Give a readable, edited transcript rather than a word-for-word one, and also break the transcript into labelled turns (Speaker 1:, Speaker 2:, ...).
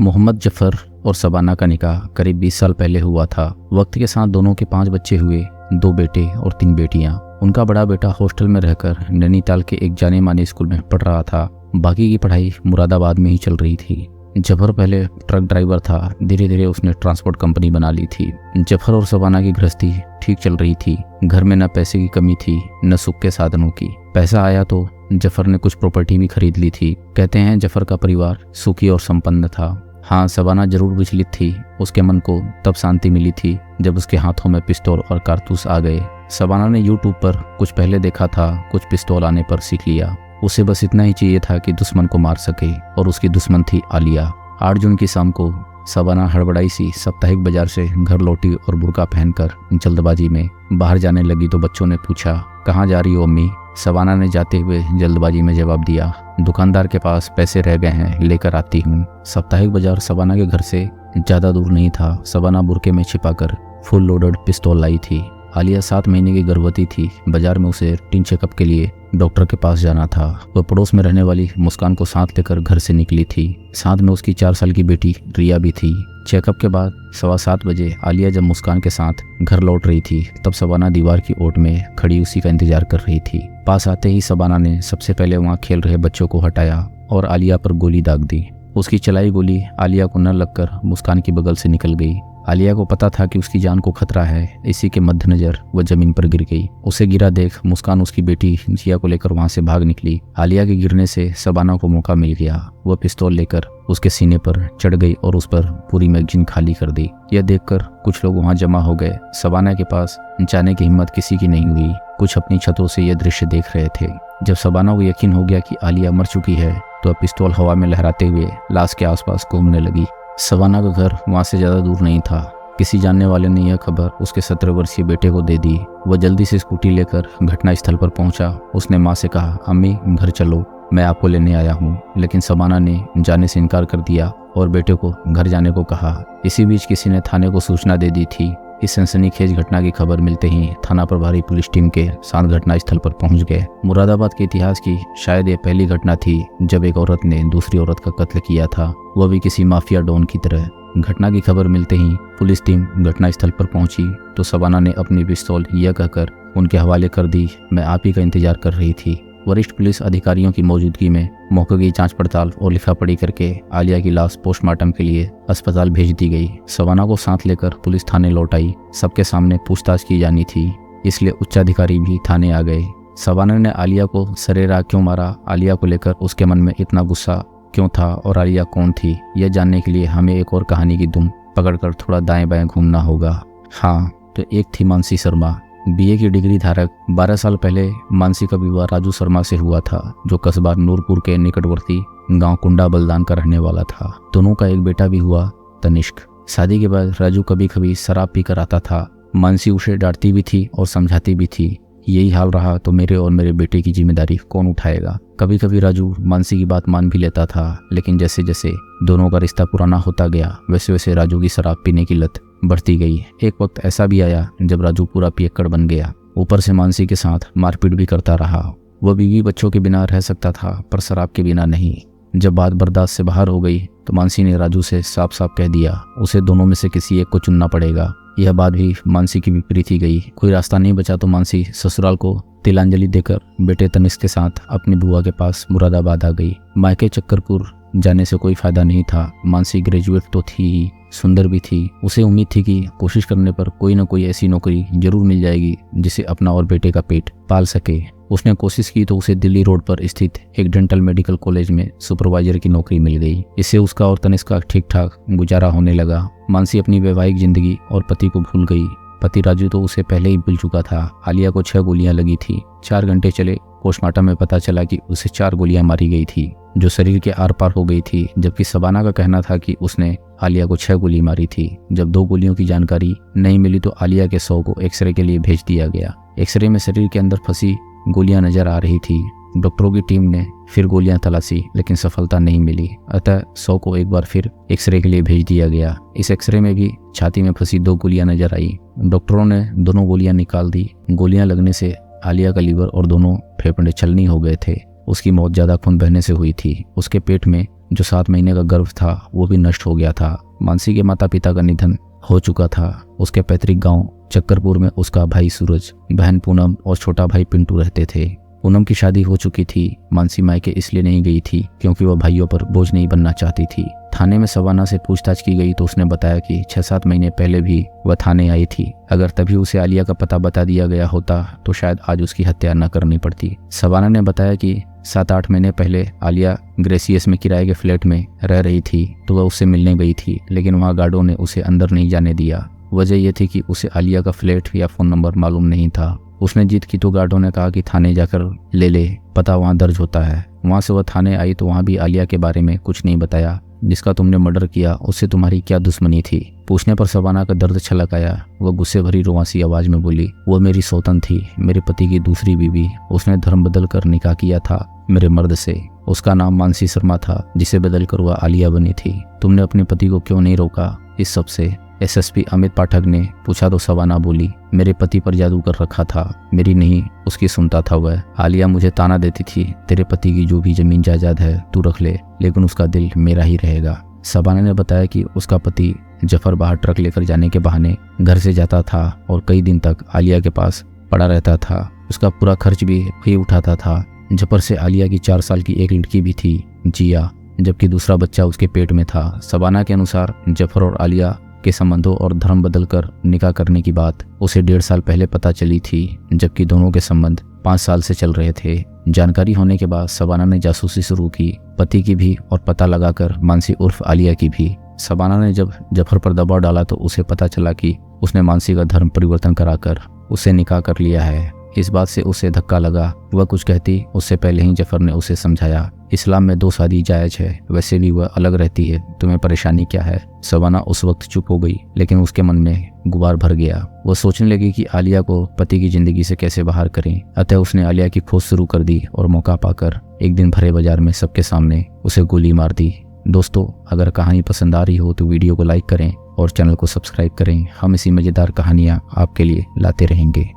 Speaker 1: मोहम्मद जफर और शबाना का निकाह करीब 20 साल पहले हुआ था। वक्त के साथ दोनों के 5 बच्चे हुए, 2 बेटे और 3 बेटियां। उनका बड़ा बेटा हॉस्टल में रहकर नैनीताल के एक जाने माने स्कूल में पढ़ रहा था। बाकी की पढ़ाई मुरादाबाद में ही चल रही थी। जफर पहले ट्रक ड्राइवर था, धीरे धीरे उसने ट्रांसपोर्ट कंपनी बना ली थी। जफर और शबाना की गृहस्थी ठीक चल रही थी। घर में न पैसे की कमी थी न सुख के साधनों की। पैसा आया तो जफर ने कुछ प्रॉपर्टी भी खरीद ली थी। कहते हैं जफर का परिवार सुखी और संपन्न था। हाँ, शबाना जरूर विचलित थी। उसके मन को तब शांति मिली थी जब उसके हाथों में पिस्तौल और कारतूस आ गए। शबाना ने यूट्यूब पर कुछ पहले देखा था, कुछ पिस्तौल आने पर सीख लिया। उसे बस इतना ही चाहिए था कि दुश्मन को मार सके, और उसकी दुश्मन थी आलिया। 8 जून की शाम को शबाना हड़बड़ाई सी साप्ताहिक बाजार से घर लौटी और बुर्का पहनकर जल्दबाजी में बाहर जाने लगी तो बच्चों ने पूछा, कहाँ जा रही हो अम्मी? शबाना ने जाते हुए जल्दबाजी में जवाब दिया, दुकानदार के पास पैसे रह गए हैं, लेकर आती हूँ। साप्ताहिक बाजार शबाना के घर से ज्यादा दूर नहीं था। शबाना बुर्के में छिपाकर फुल लोडेड पिस्तौल लाई थी। आलिया 7 महीने की गर्भवती थी। बाजार में उसे रूटीन चेकअप के लिए डॉक्टर के पास जाना था। वह पड़ोस में रहने वाली मुस्कान को साथ लेकर घर से निकली थी। साथ में उसकी 4 साल की बेटी रिया भी थी। चेकअप के बाद 7:15 बजे आलिया जब मुस्कान के साथ घर लौट रही थी तब शबाना दीवार की ओट में खड़ी उसी का इंतजार कर रही थी। पास आते ही शबाना ने सबसे पहले वहाँ खेल रहे बच्चों को हटाया और आलिया पर गोली दाग दी। उसकी चलाई गोली आलिया को न लगकर मुस्कान की बगल से निकल गई। आलिया को पता था कि उसकी जान को खतरा है। इसी के मद्देनजर वह जमीन पर गिर गई। उसे गिरा देख मुस्कान उसकी बेटी जिया को लेकर वहां से भाग निकली। आलिया के गिरने से शबाना को मौका मिल गया। वह पिस्तौल लेकर उसके सीने पर चढ़ गई और उस पर पूरी मैगजीन खाली कर दी। यह देखकर कुछ लोग वहां जमा हो गए। शबाना के पास जाने की हिम्मत किसी की नहीं हुई। कुछ अपनी छतों से यह दृश्य देख रहे थे। जब शबाना को यकीन हो गया कि आलिया मर चुकी है तो अब पिस्तौल हवा में लहराते हुए लाश के आसपास घूमने लगी। शबाना का घर वहां से ज्यादा दूर नहीं था। किसी जानने वाले ने यह खबर उसके 17 वर्षीय बेटे को दे दी। वह जल्दी से स्कूटी लेकर घटनास्थल पर पहुंचा। उसने मां से कहा, अम्मी घर चलो, मैं आपको लेने आया हूं। लेकिन शबाना ने जाने से इनकार कर दिया और बेटे को घर जाने को कहा। इसी बीच किसी ने थाने को सूचना दे दी थी। इस सनसनीखेज घटना की खबर मिलते ही थाना प्रभारी पुलिस टीम के साथ घटनास्थल पर पहुंच गए। मुरादाबाद के इतिहास की शायद यह पहली घटना थी जब एक औरत ने दूसरी औरत का कत्ल किया था, वह भी किसी माफिया डॉन की तरह। घटना की खबर मिलते ही पुलिस टीम घटनास्थल पर पहुंची तो शबाना ने अपनी पिस्तौल यह कहकर उनके हवाले कर दी, मैं आप ही का इंतजार कर रही थी। वरिष्ठ पुलिस अधिकारियों की मौजूदगी में मौके की जांच पड़ताल और लिखा पढ़ी करके आलिया की लाश पोस्टमार्टम के लिए अस्पताल भेज दी गई। शबाना को साथ लेकर पुलिस थाने लौट आई। सबके सामने पूछताछ की जानी थी, इसलिए उच्चाधिकारी भी थाने आ गए। शबाना ने आलिया को सरेरा क्यों मारा, आलिया को लेकर उसके मन में इतना गुस्सा क्यों था और आलिया कौन थी, यह जानने के लिए हमें एक और कहानी की दुम पकड़कर थोड़ा दाएं बाएं घूमना होगा। हाँ, तो एक थी मानसी शर्मा, बीए की डिग्री धारक। 12 साल पहले मानसी का विवाह राजू शर्मा से हुआ था, जो कस्बा नूरपुर के निकटवर्ती गांव कुंडा बलदान का रहने वाला था। दोनों का एक बेटा भी हुआ, तनिष्क। शादी के बाद राजू कभी कभी शराब पीकर आता था। मानसी उसे डांटती भी थी और समझाती भी थी, यही हाल रहा तो मेरे और मेरे बेटे की जिम्मेदारी कौन उठाएगा। कभी कभी राजू मानसी की बात मान भी लेता था, लेकिन जैसे जैसे दोनों का रिश्ता पुराना होता गया वैसे वैसे राजू की शराब पीने की लत बढ़ती गई। एक वक्त ऐसा भी आया जब राजू पूरा पियक्कड़ बन गया। ऊपर से मानसी के साथ मारपीट भी करता रहा। वह बीवी बच्चों के बिना रह सकता था पर शराब के बिना नहीं। जब बात बर्दाश्त से बाहर हो गई तो मानसी ने राजू से साफ साफ कह दिया, उसे दोनों में से किसी एक को चुनना पड़ेगा। यह बात भी मानसी की विपरीत ही गई। कोई रास्ता नहीं बचा तो मानसी ससुराल को तिलांजलि देकर बेटे तनिष्क के साथ अपनी बुआ के पास मुरादाबाद आ गई। मायके चक्करपुर जाने से कोई फायदा नहीं था। मानसी ग्रेजुएट तो थी ही, सुंदर भी थी। उसे उम्मीद थी कि कोशिश करने पर कोई न कोई ऐसी नौकरी जरूर मिल जाएगी जिसे अपना और बेटे का पेट पाल सके। उसने कोशिश की तो उसे दिल्ली रोड पर स्थित एक डेंटल मेडिकल कॉलेज में सुपरवाइजर की नौकरी मिल गई। इससे उसका और तनिष्क का ठीक ठाक गुजारा होने लगा। मानसी अपनी वैवाहिक जिंदगी और पति को भूल गई। पति राजू तो उसे पहले ही भूल चुका था। आलिया को 6 गोलियां लगी थी। 4 घंटे चले पोस्टमार्टम में पता चला कि उसे 4 गोलियां मारी गई थी जो शरीर के आर पार हो गई थी, जबकि शबाना का कहना था कि उसने आलिया को 6 गोली मारी थी। जब 2 गोलियों की जानकारी नहीं मिली तो आलिया के शव को एक्सरे के लिए भेज दिया गया। एक्सरे में शरीर के अंदर फंसी गोलियां नजर आ रही थी। डॉक्टरों की टीम ने फिर गोलियां तलाशी लेकिन सफलता नहीं मिली। अतः शव को एक बार फिर एक्सरे के लिए भेज दिया गया। इस एक्सरे में भी छाती में फंसी 2 गोलियां नजर आई। डॉक्टरों ने दोनों गोलियां निकाल दी। गोलियां लगने से आलिया का लीवर और दोनों फेफड़े छलनी हो गए थे। उसकी मौत ज्यादा खून बहने से हुई थी। उसके पेट में जो 7 महीने का गर्भ था वो भी नष्ट हो गया था। मानसी के माता पिता का निधन हो चुका था। उसके पैतृक गांव चक्करपुर में उसका भाई सूरज, बहन पूनम और छोटा भाई पिंटू रहते थे। पूनम की शादी हो चुकी थी। मानसी मायके इसलिए नहीं गई थी क्योंकि वह भाइयों पर बोझ नहीं बनना चाहती थी। थाने में सवाना से पूछताछ की गई तो उसने बताया कि 6-7 महीने पहले भी वह थाने आई थी। अगर तभी उसे आलिया का पता बता दिया गया होता तो शायद आज उसकी हत्या न करनी पड़ती। सवाना ने बताया कि 7-8 महीने पहले आलिया ग्रेसियस में किराए के फ्लैट में रह रही थी तो वह उससे मिलने गई थी, लेकिन वहाँ गार्डों ने उसे अंदर नहीं जाने दिया। वजह यह थी कि उसे आलिया का फ्लैट या फ़ोन नंबर मालूम नहीं था। उसने जिद की तो गार्डों ने कहा कि थाने जाकर ले, पता वहाँ दर्ज होता है। वहाँ से वह थाने आई तो वहाँ भी आलिया के बारे में कुछ नहीं बताया। जिसका तुमने मर्डर किया उससे तुम्हारी क्या दुश्मनी थी? पूछने पर सवाना का दर्द छलक आया। वह गुस्से भरी रुआसी आवाज में बोली, वो मेरी सौतन थी, मेरे पति की दूसरी बीवी। उसने धर्म बदल कर निकाह किया था मेरे मर्द से। उसका नाम मानसी शर्मा था, जिसे बदल कर वह आलिया बनी थी। तुमने अपने पति को क्यों नहीं रोका? इस सब से एसएसपी अमित पाठक ने पूछा तो सवाना बोली, मेरे पति पर जादू कर रखा था, मेरी नहीं उसकी सुनता था वह। आलिया मुझे ताना देती थी, तेरे पति की जो भी जमीन जायदाद है तू रख ले, लेकिन उसका दिल मेरा ही रहेगा। सवाना ने बताया कि उसका पति जफर बाहर ट्रक लेकर जाने के बहाने घर से जाता था और कई दिन तक आलिया के पास पड़ा रहता था। उसका पूरा खर्च भी वही उठाता था। जफर से आलिया की 4 साल की एक लड़की भी थी, जिया, जबकि दूसरा बच्चा उसके पेट में था। सवाना के अनुसार जफर और आलिया के संबंधों और धर्म बदलकर निकाह करने की बात उसे 1.5 साल पहले पता चली थी, जबकि दोनों के संबंध 5 साल से चल रहे थे। जानकारी होने के बाद सवाना ने जासूसी शुरू की, पति की भी और पता लगाकर मानसी उर्फ आलिया की भी। सवाना ने जब जफर पर दबाव डाला तो उसे पता चला कि उसने मानसी का धर्म परिवर्तन कराकर उसे निकाह कर लिया है। इस बात से उसे धक्का लगा। वह कुछ कहती उससे पहले ही जफर ने उसे समझाया, इस्लाम में 2 शादी जायज है, वैसे भी वह अलग रहती है, तुम्हें परेशानी क्या है? सवाना उस वक्त चुप हो गई, लेकिन उसके मन में गुबार भर गया। वह सोचने लगी कि आलिया को पति की जिंदगी से कैसे बाहर करें। अतः उसने आलिया की खोज शुरू कर दी और मौका पाकर एक दिन भरे बाजार में सबके सामने उसे गोली मार दी। दोस्तों, अगर कहानी पसंद आ रही हो तो वीडियो को लाइक करें और चैनल को सब्सक्राइब करें। हम इसी मजेदार कहानियां आपके लिए लाते रहेंगे।